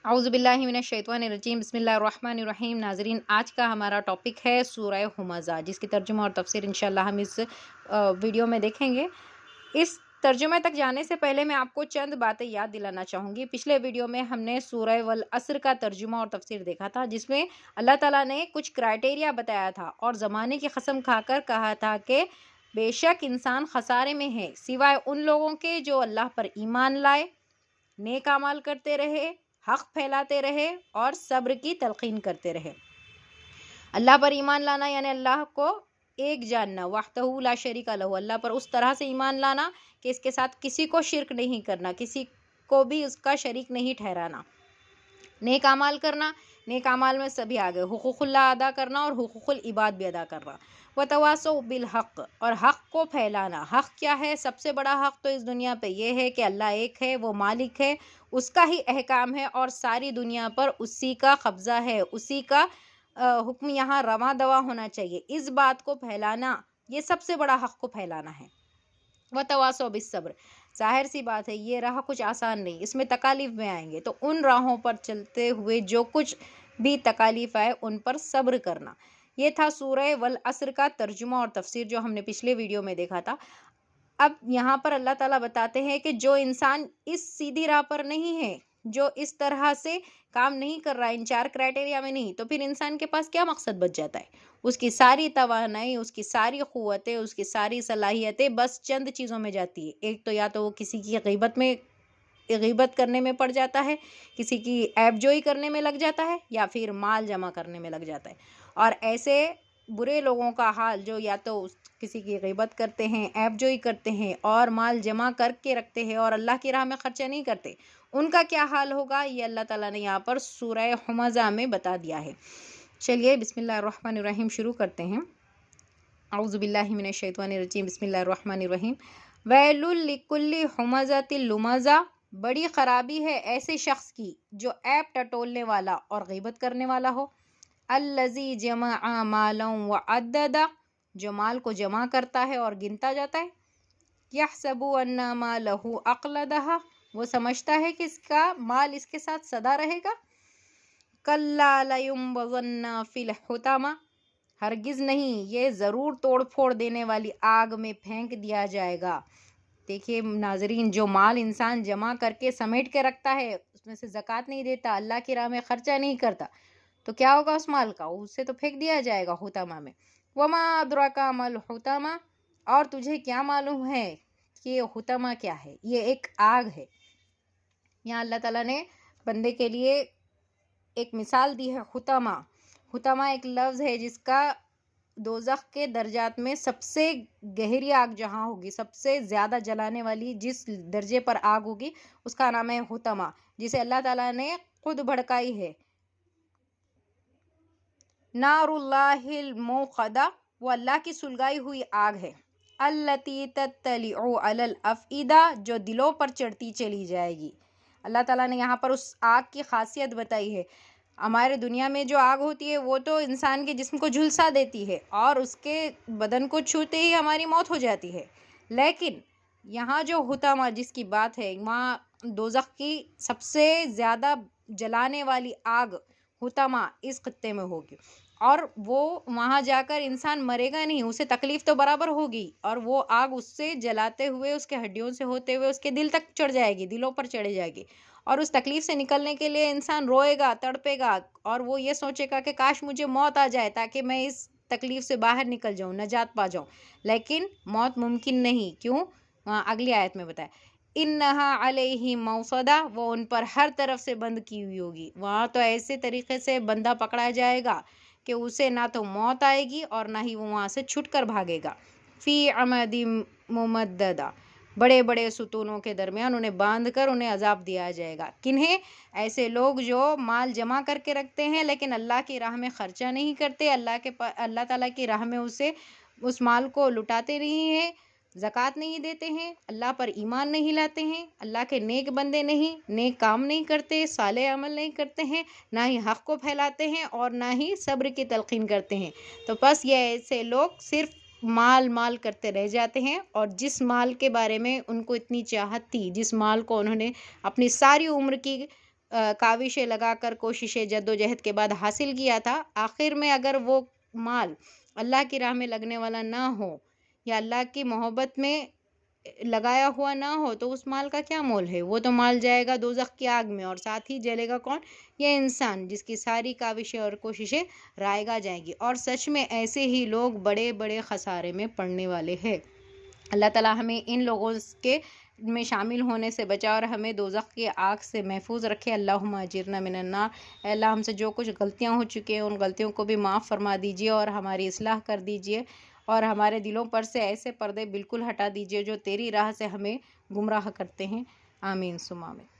اعوذ باللہ من الشیطان الرجیم بسم اللہ الرحمن الرحیم۔ ناظرین، آج کا ہمارا ٹاپک ہے سورہ ہمزہ، جس کی ترجمہ اور تفسیر انشاءاللہ ہم اس ویڈیو میں دیکھیں گے۔ اس ترجمے تک جانے سے پہلے میں آپ کو چند باتیں یاد دلانا چاہوں گی۔ پچھلے ویڈیو میں ہم نے سورہ والعصر کا ترجمہ اور تفسیر دیکھا تھا، جس میں اللہ تعالیٰ نے کچھ کرائٹیریا بتایا تھا اور زمانے کی قسم کھا کر کہا تھا کہ بے شک انسان خسارے میں ہے سوائے ان لوگوں کے جو اللہ پر ایمان لائے، نیک اعمال کرتے رہے، حق پھیلاتے رہے اور صبر کی تلقین کرتے رہے۔ اللہ پر ایمان لانا یعنی اللہ کو ایک جاننا، وحدہ لا شریک لہ، اللہ پر اس طرح سے ایمان لانا کہ اس کے ساتھ کسی کو شرک نہیں کرنا، کسی کو بھی اس کا شریک نہیں ٹھہرانا۔ نیک اعمال کرنا، نیک اعمال میں سبھی آگے، حقوق اللہ ادا کرنا اور حقوق العباد بھی ادا کرنا۔ وتواصوا بالحق، اور حق کو پھیلانا۔ حق کیا ہے؟ سب سے بڑا حق تو اس دنیا پہ یہ ہے کہ اللہ ایک ہے، وہ مالک ہے، اس کا ہی احکام ہے اور ساری دنیا پر اسی کا قبضہ ہے، اسی کا حکم یہاں رواں دواں ہونا چاہیے۔ اس بات کو پھیلانا، یہ سب سے بڑا حق کو پھیلانا ہے۔ وتواصوا بالصبر، ظاہر سی بات ہے یہ راہ کچھ آسان نہیں، اس میں تکالیف میں آئیں گے، تو ان راہوں پر چلتے ہوئے جو کچھ بھی تکالیف آئے ان پر صبر کرنا۔ یہ تھا سورہ والعصر کا ترجمہ اور تفسیر جو ہم نے پچھلے ویڈیو میں دیکھا تھا۔ اب یہاں پر اللہ تعالیٰ بتاتے ہیں کہ جو انسان اس سیدھی راہ پر نہیں ہے، جو اس طرح سے کام نہیں کر رہا، ان چار کرائٹیریا میں نہیں، تو پھر انسان کے پاس کیا مقصد بچ جاتا ہے؟ اس کی ساری توانائی، اس کی ساری قوتیں، اس کی ساری صلاحیتیں بس چند چیزوں میں جاتی ہے۔ ایک تو یا تو وہ کسی کی غیبت کرنے میں پڑ جاتا ہے، کسی کی عیب جوئی کرنے میں لگ جاتا ہے، یا پھر مال جمع کرنے میں لگ جاتا ہے۔ اور ایسے برے لوگوں کا حال جو یا تو کسی کی غیبت کرتے ہیں، عیب جوئی کرتے ہیں اور مال جمع کر کے رکھتے ہیں اور اللہ کی راہ میں خرچہ نہیں کرتے، ان کا کیا حال ہوگا؟ یہ اللہ تعالیٰ نے یہاں پر سورہ ہمزہ میں بتا دیا ہے۔ چلیے بسم اللہ الرحمن الرحیم شروع کرتے ہیں۔ اعوذ باللہ من الشیطان الرجیم بسم اللہ الرحمن الرحیم۔ ویل لکل ہمزۃ لمزہ، بڑی خرابی ہے ایسے شخص کی جو عیب ٹٹولنے والا اور غیبت کرنے والا ہو۔ الذی جمع مالا وعددہ، جو مال کو جمع کرتا ہے اور گنتا جاتا ہے۔ یحسب ان مالہ اخلدہ، وہ سمجھتا ہے کہ اس کا مال اس کے ساتھ سدا رہے گا۔ کلا لینبذن فی الحطمہ، ہرگز نہیں، یہ ضرور توڑ پھوڑ دینے والی آگ میں پھینک دیا جائے گا۔ دیکھیے ناظرین، جو مال انسان جمع کر کے سمیٹ کے رکھتا ہے، اس میں سے زکوٰۃ نہیں دیتا، اللہ کی راہ میں خرچہ نہیں کرتا، تو کیا ہوگا اس مال کا؟ اسے تو پھینک دیا جائے گا حطمہ میں۔ وما ادراک ما الحطمہ، اور تجھے کیا معلوم ہے کہ یہ حطمہ کیا ہے؟ یہ ایک آگ ہے۔ یہاں اللہ تعالیٰ نے بندے کے لیے ایک مثال دی ہے، حطمہ۔ حطمہ ایک لفظ ہے جس کا دوزخ کے درجات میں سب سے گہری آگ جہاں ہوگی، سب سے زیادہ جلانے والی جس درجے پر آگ ہوگی، اس کا نام ہے حطمہ، جسے اللہ تعالیٰ نے خود بھڑکائی ہے۔ نار اللہ الموقدہ، وہ اللہ کی سلگائی ہوئی آگ ہے۔ التی تطلع علی الافئدہ، جو دلوں پر چڑھتی چلی جائے گی۔ اللہ تعالیٰ نے یہاں پر اس آگ کی خاصیت بتائی ہے۔ ہمارے دنیا میں جو آگ ہوتی ہے وہ تو انسان کے جسم کو جھلسا دیتی ہے اور اس کے بدن کو چھوتے ہی ہماری موت ہو جاتی ہے، لیکن یہاں جو حطمہ جس کی بات ہے، وہاں دوزخ کی سب سے زیادہ جلانے والی آگ حطمہ اس خطے میں ہوگی، اور وہ وہاں جا کر انسان مرے گا نہیں، اسے تکلیف تو برابر ہوگی، اور وہ آگ اس سے جلاتے ہوئے، اس کے ہڈیوں سے ہوتے ہوئے اس کے دل تک چڑھ جائے گی، دلوں پر چڑھے جائے گی، اور اس تکلیف سے نکلنے کے لیے انسان روئے گا، تڑپے گا، اور وہ یہ سوچے گا کہ کاش مجھے موت آ جائے تاکہ میں اس تکلیف سے باہر نکل جاؤں، نجات پا جاؤں، لیکن موت ممکن نہیں۔ کیوں؟ وہاں اگلی آیت میں بتایا، انہا علیہم موصدہ، وہ ان پر ہر طرف سے بند کی ہوئی ہوگی۔ وہاں تو ایسے طریقے سے بندہ پکڑا جائے گا کہ اسے نہ تو موت آئے گی اور نہ ہی وہ وہاں سے چھٹ کر بھاگے گا۔ فی عمد ممددہ، بڑے بڑے ستونوں کے درمیان انہیں باندھ کر انہیں عذاب دیا جائے گا۔ کنہیں؟ ایسے لوگ جو مال جمع کر کے رکھتے ہیں لیکن اللہ کی راہ میں خرچہ نہیں کرتے، اللہ تعالیٰ کی راہ میں اس مال کو لٹاتے نہیں ہیں، زکوٰۃ نہیں دیتے ہیں، اللہ پر ایمان نہیں لاتے ہیں، اللہ کے نیک بندے نہیں، نیک کام نہیں کرتے، صالح عمل نہیں کرتے ہیں، نہ ہی حق کو پھیلاتے ہیں اور نہ ہی صبر کی تلقین کرتے ہیں، تو بس یہ ایسے لوگ صرف مال کرتے رہ جاتے ہیں، اور جس مال کے بارے میں ان کو اتنی چاہت تھی، جس مال کو انہوں نے اپنی ساری عمر کی کاوشیں لگا کر کوششیں جدوجہد کے بعد حاصل کیا تھا، آخر میں اگر وہ مال اللہ کی راہ میں لگنے والا نہ ہو یا اللہ کی محبت میں لگایا ہوا نہ ہو تو اس مال کا کیا مول ہے؟ وہ تو مال جائے گا دوزخ کی آگ میں، اور ساتھ ہی جلے گا کون؟ یہ انسان جس کی ساری کاوشیں اور کوششیں رائیگاں جائیں گی، اور سچ میں ایسے ہی لوگ بڑے بڑے خسارے میں پڑنے والے ہیں۔ اللہ تعالیٰ ہمیں ان لوگوں کے میں شامل ہونے سے بچا اور ہمیں دوزخ کی آگ سے محفوظ رکھے۔ اللہم اجرنا من النار۔ اے اللہ ہم سے جو کچھ غلطیاں ہو چکی ہیں ان غلطیوں کو بھی معاف فرما دیجیے اور ہماری اصلاح کر دیجیے، اور ہمارے دلوں پر سے ایسے پردے بالکل ہٹا دیجیے جو تیری راہ سے ہمیں گمراہ کرتے ہیں۔ آمین ثم آمین۔